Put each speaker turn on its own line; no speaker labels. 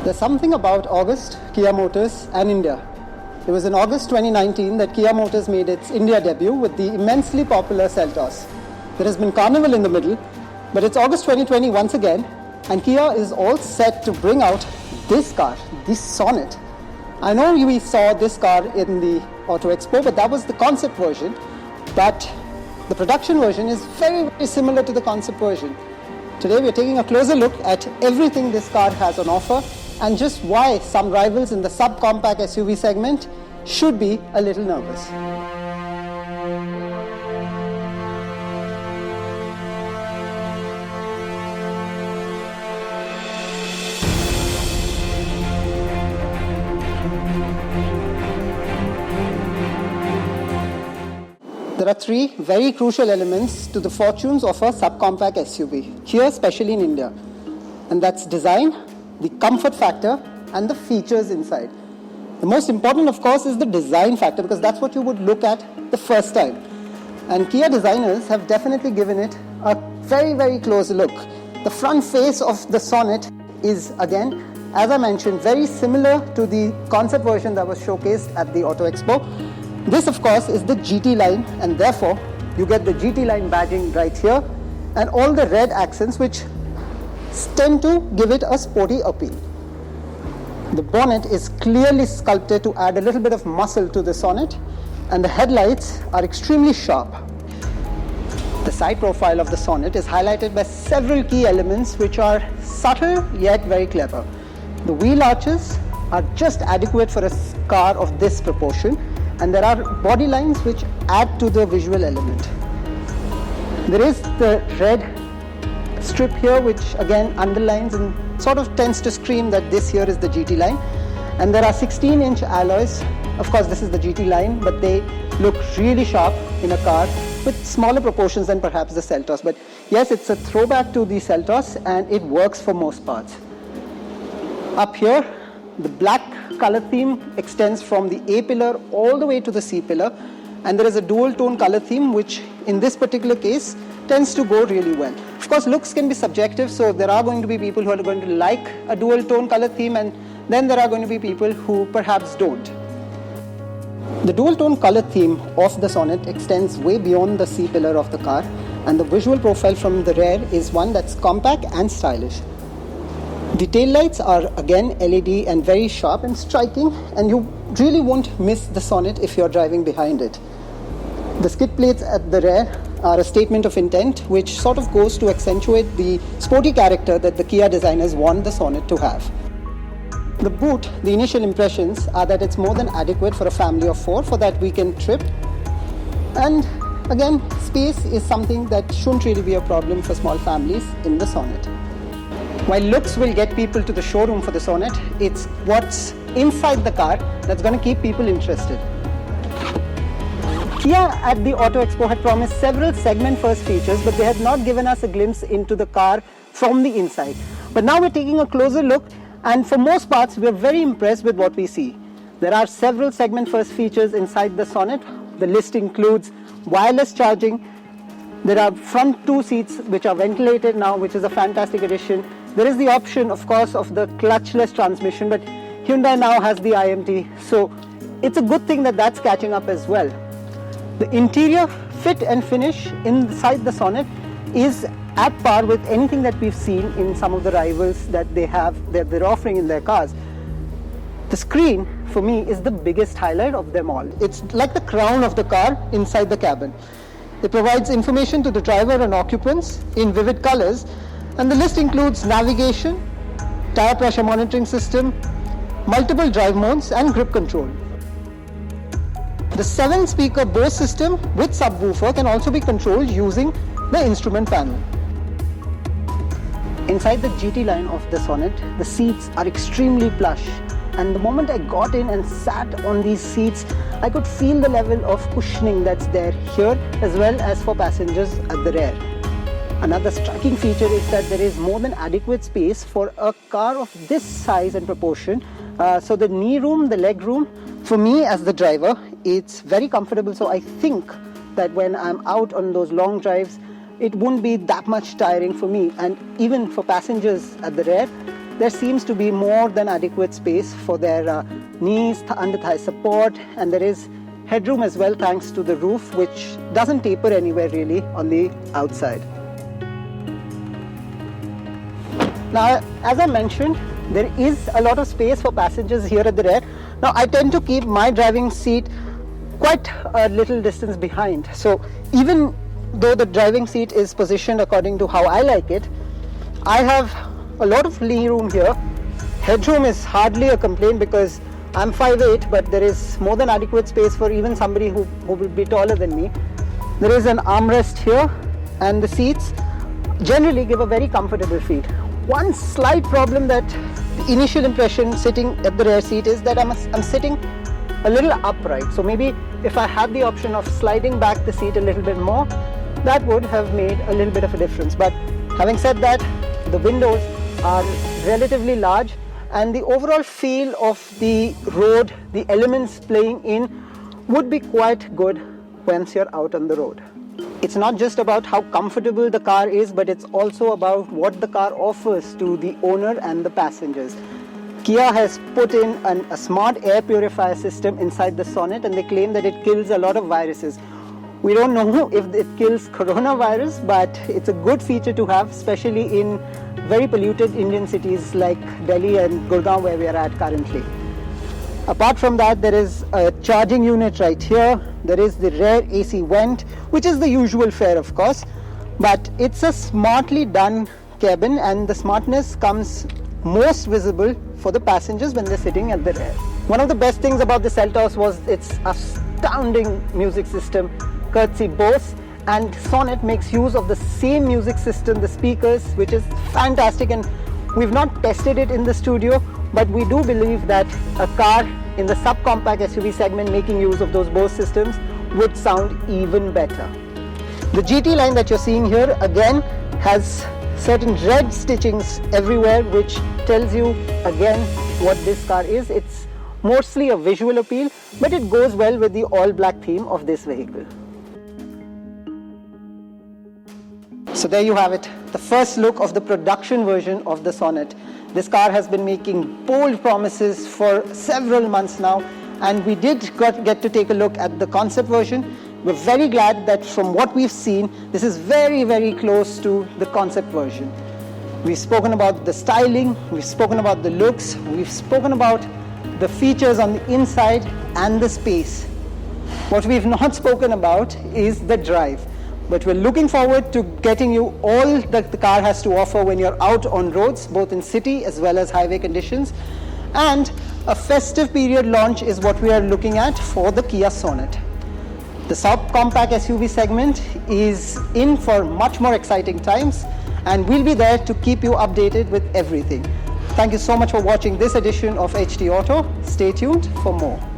There's something about August, Kia Motors and India. It was in August 2019 that Kia Motors made its India debut with the immensely popular Seltos. There has been Carnival in the middle, but it's August 2020 once again, and Kia is all set to bring out this car, the Sonet. I know we saw this car in the Auto Expo, but that was the concept version. But the production version is very, very similar to the concept version. Today we're taking a closer look at everything this car has on offer and just why some rivals in the subcompact SUV segment should be a little nervous. There are three very crucial elements to the fortunes of a subcompact SUV, here especially in India. And that's design, the comfort factor, and the features inside. The most important, of course, is the design factor, because that's what you would look at the first time. And Kia designers have definitely given it a very, very close look. The front face of the Sonet is, again, as I mentioned, very similar to the concept version that was showcased at the Auto Expo. This, of course, is the GT line, and therefore you get the GT line badging right here and all the red accents which tend to give it a sporty appeal. The bonnet is clearly sculpted to add a little bit of muscle to the Sonet, and the headlights are extremely sharp. The side profile of the Sonet is highlighted by several key elements which are subtle yet very clever. The wheel arches are just adequate for a car of this proportion, and there are body lines which add to the visual element. There is the red strip here which again underlines and sort of tends to scream that this here is the GT line. And there are 16-inch alloys. Of course, this is the GT line, but they look really sharp in a car with smaller proportions than perhaps the Seltos. But yes, it's a throwback to the Seltos and it works for most parts. Up here, the black color theme extends from the A pillar all the way to the C pillar, and there is a dual tone color theme which in this particular case tends to go really well. Of course, looks can be subjective, so there are going to be people who are going to like a dual tone color theme, and then there are going to be people who perhaps don't. The dual tone color theme of the Sonet extends way beyond the C pillar of the car, and the visual profile from the rear is one that's compact and stylish. The tail lights are again LED and very sharp and striking, and you really won't miss the Sonet if you're driving behind it. The skid plates at the rear are a statement of intent which sort of goes to accentuate the sporty character that the Kia designers want the Sonet to have. The boot, the initial impressions are that it's more than adequate for a family of four for that weekend trip. And again, space is something that shouldn't really be a problem for small families in the Sonet. While looks will get people to the showroom for the Sonet, it's what's inside the car that's going to keep people interested. Kia at the Auto Expo had promised several segment-first features, but they had not given us a glimpse into the car from the inside. But now we're taking a closer look, and for most parts, we're very impressed with what we see. There are several segment-first features inside the Sonet. The list includes wireless charging. There are front two seats which are ventilated now, which is a fantastic addition. There is the option, of course, of the clutchless transmission, but Hyundai now has the IMT, so it's a good thing that that's catching up as well. The interior fit and finish inside the Sonet is at par with anything that we've seen in some of the rivals that they're offering in their cars. The screen, for me, is the biggest highlight of them all. It's like the crown of the car inside the cabin. It provides information to the driver and occupants in vivid colors, and the list includes navigation, tire pressure monitoring system, multiple drive modes, and grip control. The 7-speaker Bose system with subwoofer can also be controlled using the instrument panel. Inside the GT line of the Sonet, the seats are extremely plush, and the moment I got in and sat on these seats, I could feel the level of cushioning that's there here as well as for passengers at the rear. Another striking feature is that there is more than adequate space for a car of this size and proportion. So the knee room, the leg room, for me as the driver, it's very comfortable. So I think that when I'm out on those long drives, it won't be that much tiring for me. And even for passengers at the rear, there seems to be more than adequate space for their knees, under-thigh support, and there is headroom as well thanks to the roof, which doesn't taper anywhere really on the outside. Now, as I mentioned, there is a lot of space for passengers here at the rear. Now, I tend to keep my driving seat quite a little distance behind. So even though the driving seat is positioned according to how I like it, I have a lot of leg room here. Headroom is hardly a complaint because I'm 5'8", but there is more than adequate space for even somebody who will be taller than me. There is an armrest here, and the seats generally give a very comfortable feel. One slight problem that the initial impression sitting at the rear seat is that I'm sitting a little upright. So maybe if I had the option of sliding back the seat a little bit more, that would have made a little bit of a difference. But having said that, the windows are relatively large, and the overall feel of the road, the elements playing in, would be quite good once you're out on the road. It's not just about how comfortable the car is, but it's also about what the car offers to the owner and the passengers. Kia has put in a smart air purifier system inside the Sonet, and they claim that it kills a lot of viruses. We don't know if it kills coronavirus, but it's a good feature to have, especially in very polluted Indian cities like Delhi and Gurgaon, where we are at currently. Apart from that, there is a charging unit right here. There is the rear AC vent, which is the usual fare, of course, but it's a smartly done cabin, and the smartness comes most visible for the passengers when they're sitting at the rear. One of the best things about the Seltos was its astounding music system, courtesy Bose, and Sonet makes use of the same music system, the speakers, which is fantastic, and we've not tested it in the studio, but we do believe that a car in the subcompact SUV segment making use of those Bose systems would sound even better. The GT line that you're seeing here again has certain red stitchings everywhere, which tells you again what this car is. It's mostly a visual appeal, but it goes well with the all-black theme of this vehicle. So there you have it, the first look of the production version of the Sonet. This car has been making bold promises for several months now, and we did get to take a look at the concept version. We're very glad that from what we've seen, this is very, very close to the concept version. We've spoken about the styling, we've spoken about the looks, we've spoken about the features on the inside and the space. What we've not spoken about is the drive. But we're looking forward to getting you all that the car has to offer when you're out on roads, both in city as well as highway conditions. And a festive period launch is what we are looking at for the Kia Sonet. The subcompact SUV segment is in for much more exciting times, and we'll be there to keep you updated with everything. Thank you so much for watching this edition of HT Auto. Stay tuned for more.